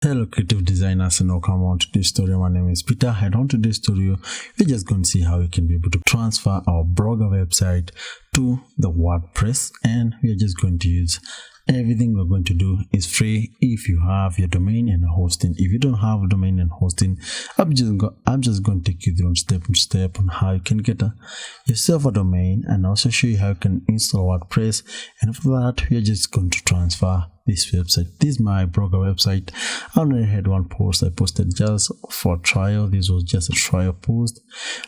Hello creative designers and welcome on to this tutorial. My name is Peter, and on today's tutorial we're just going to see how we can be able to transfer our blogger website to the WordPress, and we are just going to use everything we're going to do is free if you have your domain and hosting. If you don't have a domain and hosting, I'm just going to take you through step by step on how you can get yourself a domain and also show you how you can install WordPress. And after that, we are just going to transfer this website. This is my blogger website. I already had one post I posted just for trial. This was just a trial post,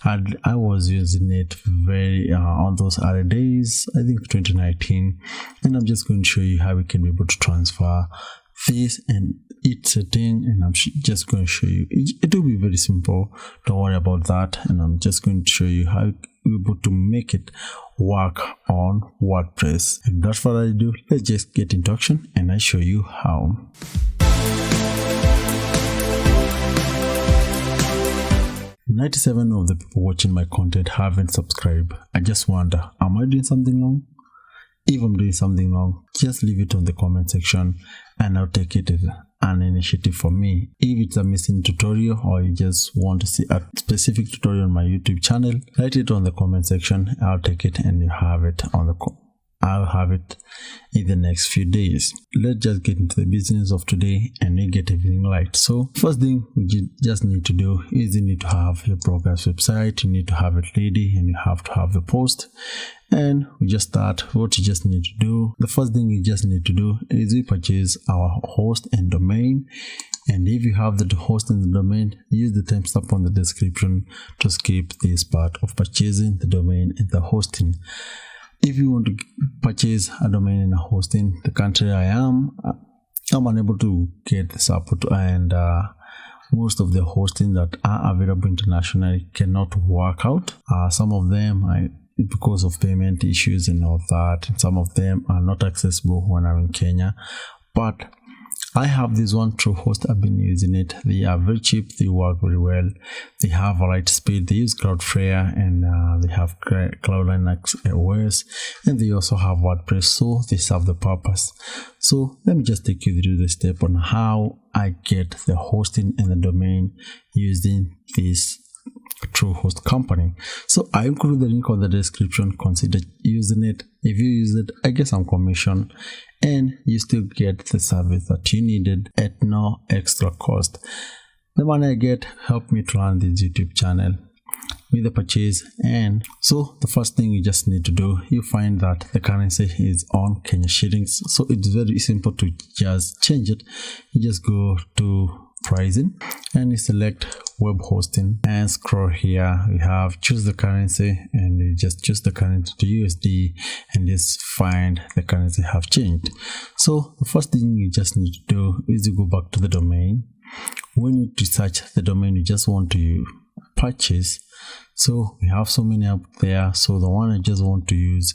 and I was using it very on those early days, I think 2019, and I'm just going to show you how we can be able to transfer this and it's a thing, and I'm just going to show you. It will be very simple, don't worry about that, and I'm just going to show you how we're able to make it work on WordPress. And that's what I do. Let's just get into action and I show you how. $97 of the people watching my content haven't subscribed. I just wonder, am I doing something wrong? If I'm doing something wrong, just leave it on the comment section and I'll take it as an initiative for me. If it's a missing tutorial or you just want to see a specific tutorial on my YouTube channel, write it on the comment section. I'll take it and you have it on the I'll have it in the next few days. Let's just get into the business of today and we get everything right. So first thing we just need to do is you need to have your blogger's website, you need to have it ready, and you have to have the post. And we just start. What you just need to do, the first thing you just need to do is we purchase our host and domain. And if you have the host and the domain, use the timestamp on the description to skip this part of purchasing the domain and the hosting. If you want to purchase a domain and a hosting, the country I'm unable to get the support, and most of the hosting that are available internationally cannot work out. Some of them because of payment issues and all that, and some of them are not accessible when I'm in Kenya. But I have this one TrueHost. I've been using it. They are very cheap, they work very well, they have a light speed, they use Cloudflare, and they have Cloud OS, and they also have WordPress, so they serve the purpose. So let me just take you through the step on how I get the hosting and the domain using this TrueHost company. So I include the link on the description. Consider using it. If you use it, I get some commission and you still get the service that you needed at no extra cost. The money I get help me to run this YouTube channel with the purchase. And so the first thing you just need to do, you find that the currency is on Kenya shillings, so it's very simple to just change it. You just go to pricing and you select web hosting and scroll here. We have choose the currency, and you just choose the currency to USD and just find the currency have changed. So the first thing you just need to do is you go back to the domain. When you search the domain you just want to purchase, so we have so many up there, so the one I just want to use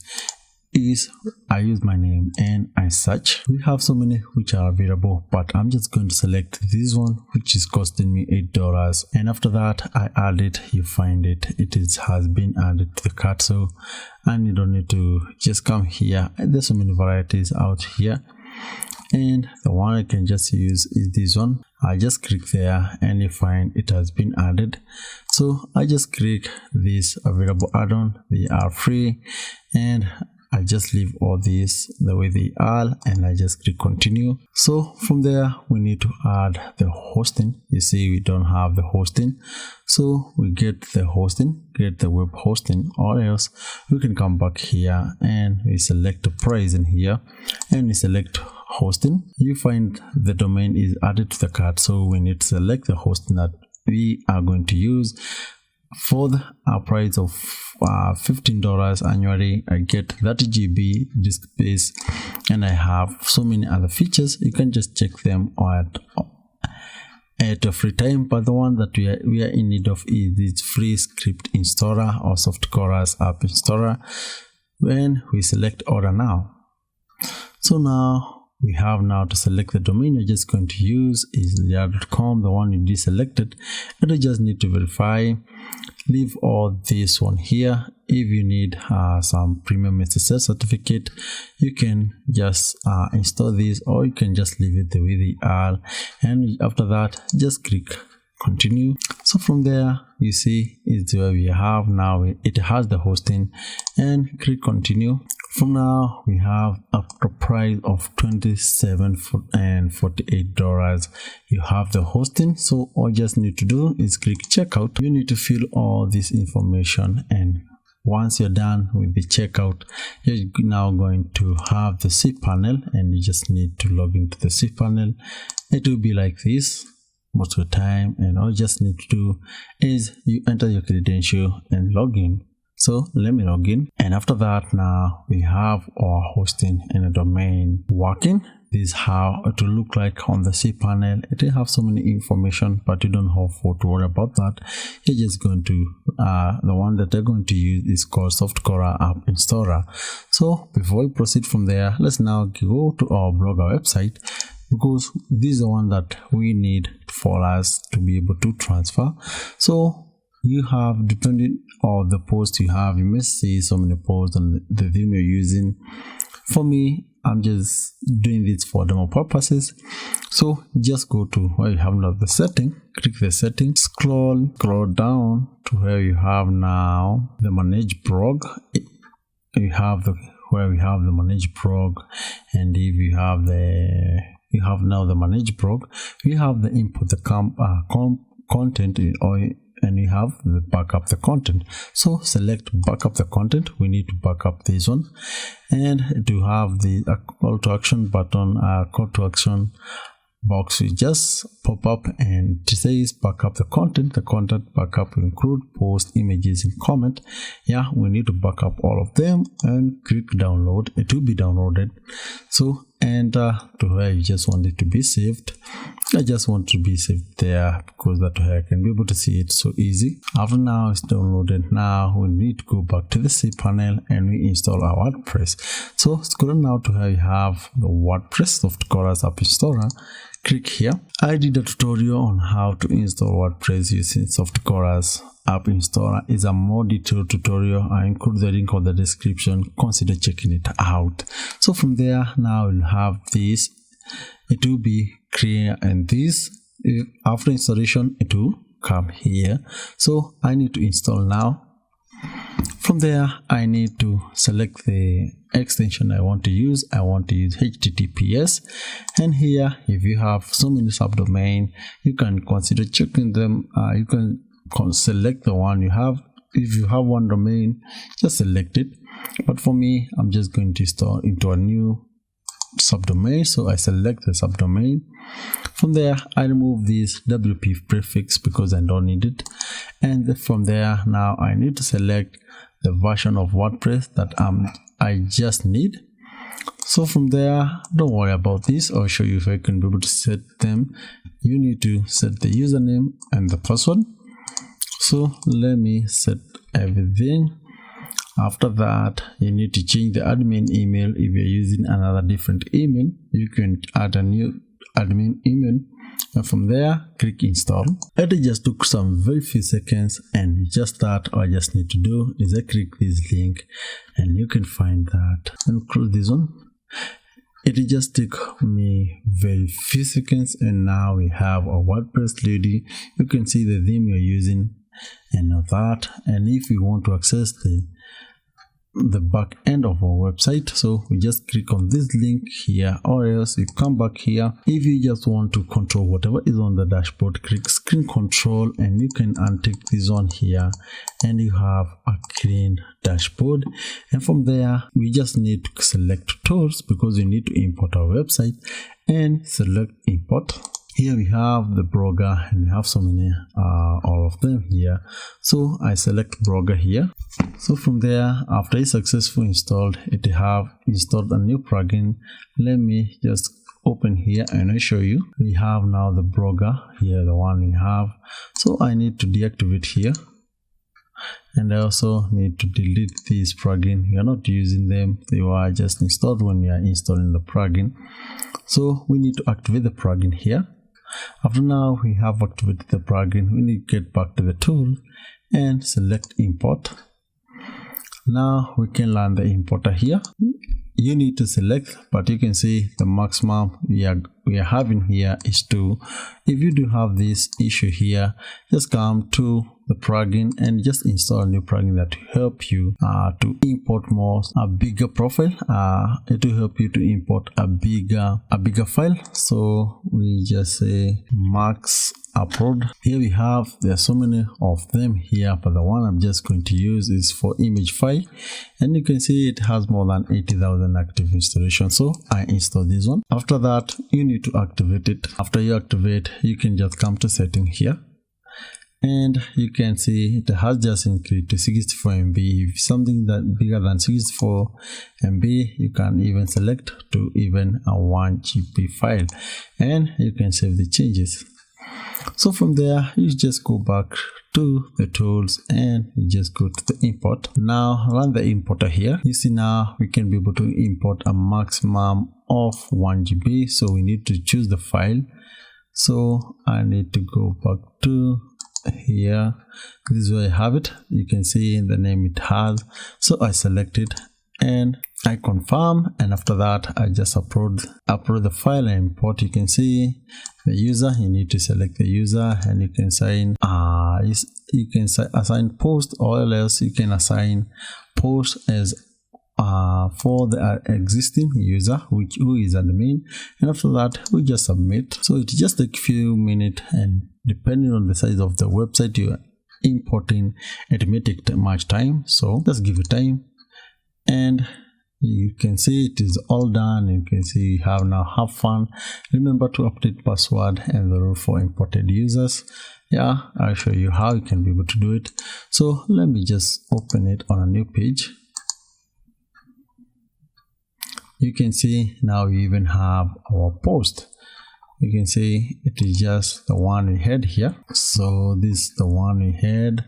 is I use my name and I search. We have so many which are available, but I'm just going to select this one which is costing me $8, and after that I add it. You find it has been added to the cart, so and you don't need to just come here. There's so many varieties out here, and the one I can just use is this one. I just click there and you find it has been added, so I just click this available add-on. They are free, and I just leave all these the way they are and I just click continue. So from there we need to add the hosting. You see we don't have the hosting, so we get the hosting, get the web hosting, or else we can come back here and we select the price in here and we select hosting. You find the domain is added to the cart, so we need to select the hosting that we are going to use. For the price of $15 annually, I get 30 GB disk space, and I have so many other features. You can just check them at a free time, but the one that we are in need of is this free script installer or Softaculous app installer. When we select order now, so now we have now to select the domain you're just going to use is thiarara.com, the one you deselected, and you just need to verify leave all this one here. If you need some premium SSL certificate, you can just install this, or you can just leave it the way they are, and after that just click continue. So from there, you see it's where we have now, it has the hosting, and click continue. From now, we have a price of $27.48. You have the hosting, so all you just need to do is click checkout. You need to fill all this information, and once you're done with the checkout, you're now going to have the cPanel, and you just need to log into the cPanel. It will be like this most of the time, and all you just need to do is you enter your credential and log in. So let me log in, and after that, now we have our hosting and a domain working. This is how it will look like on the cPanel. It will have so many information, but you don't have to worry about that. You're just going to the one that they're going to use is called Softaculous App Installer. So before we proceed from there, let's now go to our blogger website, because this is the one that we need for us to be able to transfer. So you have, depending on the post you have, you may see so many posts on the theme you're using. For me, I'm just doing this for demo purposes. So just go to where you have now the setting, click the setting, scroll down to where you have now the manage blog. You have where we have the manage blog, and if you have now the manage blog, we have the import the content, and we have the backup the content. So select backup the content. We need to back up this one, and to have the call to action button, call to action box will just pop up, and it says backup the content. The content backup will include post, images, and comment. Yeah, we need to back up all of them, and click download. It will be downloaded. So enter to where you just want it to be saved. I just want to be saved there, because that way I can be able to see it so easy. After now it's downloaded, now we need to go back to the cPanel and we install our WordPress. So scroll now to where you have the WordPress Softaculous App Installer. Click here. I did a tutorial on how to install WordPress using Softaculous App Installer. Is a more detailed tutorial. I include the link on the description. Consider checking it out. So from there, now we'll have this. It will be clear, and this after installation it will come here. So I need to install now. From there, I need to select the extension I want to use. I want to use HTTPS, and here, if you have so many subdomain, you can consider checking them. You can select the one you have. If you have one domain, just select it. But for me, I'm just going to install into a new subdomain, so I select the subdomain. From there, I remove this WP prefix because I don't need it, and from there, now I need to select the version of WordPress that I just need. So from there, don't worry about this. I'll show you if I can be able to set them. You need to set the username and the password. So let me set everything. After that, you need to change the admin email. If you're using another different email, you can add a new admin email, and from there click install. It just took some very few seconds, and just that all I just need to do is I click this link, and you can find that and close this one. It just took me very few seconds, and now we have a WordPress ready. You can see the theme you're using and all that. And if you want to access the back end of our website, so we just click on this link here, or else you come back here. If you just want to control whatever is on the dashboard, click screen control, and you can untick this one here, and you have a clean dashboard. And from there, we just need to select tools, because we need to import our website, and select import. Here we have the blogger, and we have so many all of them here. So I select blogger here. So from there, after it's successfully installed, it have installed a new plugin. Let me just open here and I show you. We have now the blogger here, the one we have. So I need to deactivate here, and I also need to delete this plugin. We are not using them. They were just installed when we are installing the plugin. So we need to activate the plugin here. After now we have activated the plugin, we need to get back to the tool, and select import. Now we can learn the importer here. You need to select, but you can see the maximum we are having here is 2. If you do have this issue here, just come to the plugin and just install a new plugin that will help you to import a bigger profile. It will help you to import a bigger file. So we just say max upload. Here we have, there are so many of them here, but the one I'm just going to use is for image file, and you can see it has more than 80,000 active installations. So I install this one. After that, you need to activate it. After you activate, you can just come to setting here, and you can see it has just increased to 64 MB. If something that bigger than 64 MB, you can even select to even a 1 GB file, and you can save the changes. So from there, you just go back to the tools and you just go to the import. Now run the importer here. You see now we can be able to import a maximum of 1 GB. So we need to choose the file. So I need to go back to here. This is where I have it. You can see the name it has. So I select it and I confirm, and after that I just upload the file and import. You can see the user. You need to select the user, and you can assign post, or else you can assign post as for the existing user who is admin, and after that we just submit. So it just takes a few minutes, and depending on the size of the website you are importing, it may take much time. So just give it time, and you can see it is all done. You can see you have fun. Remember to update password and the rule for imported users. Yeah, I'll show you how you can be able to do it. So let me just open it on a new page. You can see now we even have our post. You can see it is just the one we had here. So this is the one we had,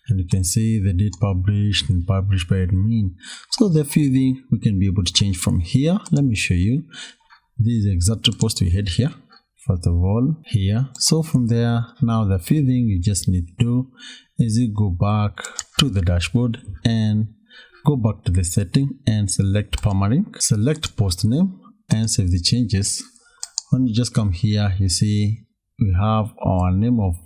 and you can see the date published and published by admin. So the few things we can be able to change from here. Let me show you. This is the exact post we had here, first of all here. So from there, now the few things you just need to do is you go back to the dashboard and go back to the setting and select permalink, select post name and save the changes. When you just come here, you see we have our name of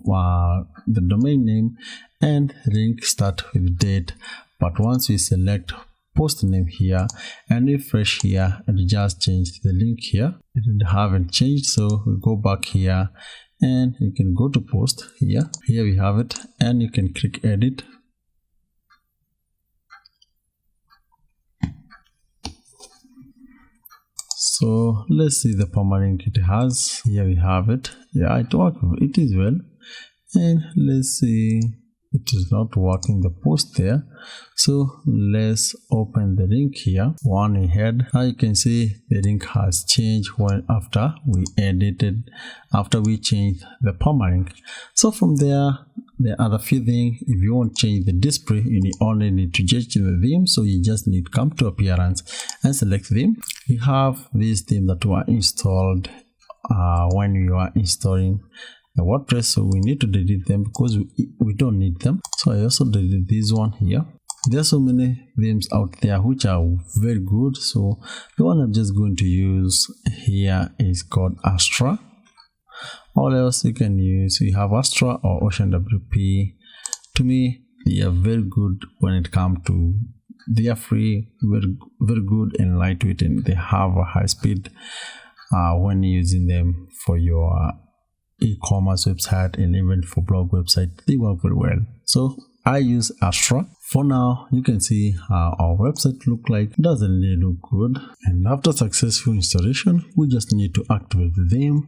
the domain name and link start with date. But once we select post name here and refresh here, and just change the link here, it haven't changed. So we go back here and you can go to post here. Here we have it, and you can click edit. So let's see the permalink it has. Here we have it. Yeah, it works. It is well. And let's see, it is not working, the post there. So let's open the link here, one we had. Now you can see the link has changed after we changed the permalink. So from there, the other few things, if you want to change the display, you only need to change the theme. So you just need to come to appearance and select theme. We have this theme that were installed when you are installing the WordPress, so we need to delete them because we don't need them. So I also delete this one here. There are so many themes out there which are very good, so the one I'm just going to use here is called Astra. Or else you can use, we have Astra or Ocean WP. To me, they are very good when it comes to, they are free, very good and lightweight, and they have a high speed when using them for your e-commerce website and even for blog website. They work very well. So I use Astra. For now, you can see how our website look like. It doesn't really look good. And after successful installation, we just need to activate the theme.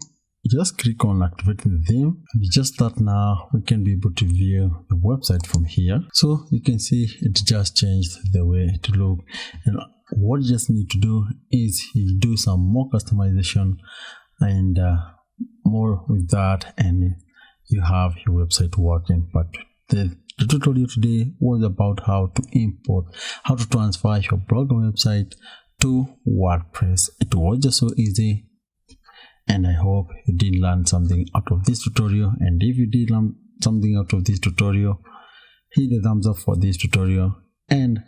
Just click on activating the theme, and just that now we can be able to view the website from here. So you can see it just changed the way it look, and what you just need to do is you do some more customization and more with that, and you have your website working. But the tutorial today was about how to import, how to transfer your blogger website to WordPress. It was just so easy, and I hope you did learn something out of this tutorial. And if you did learn something out of this tutorial, hit the thumbs up for this tutorial, and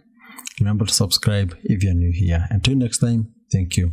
remember to subscribe if you're new here. Until next time, thank you.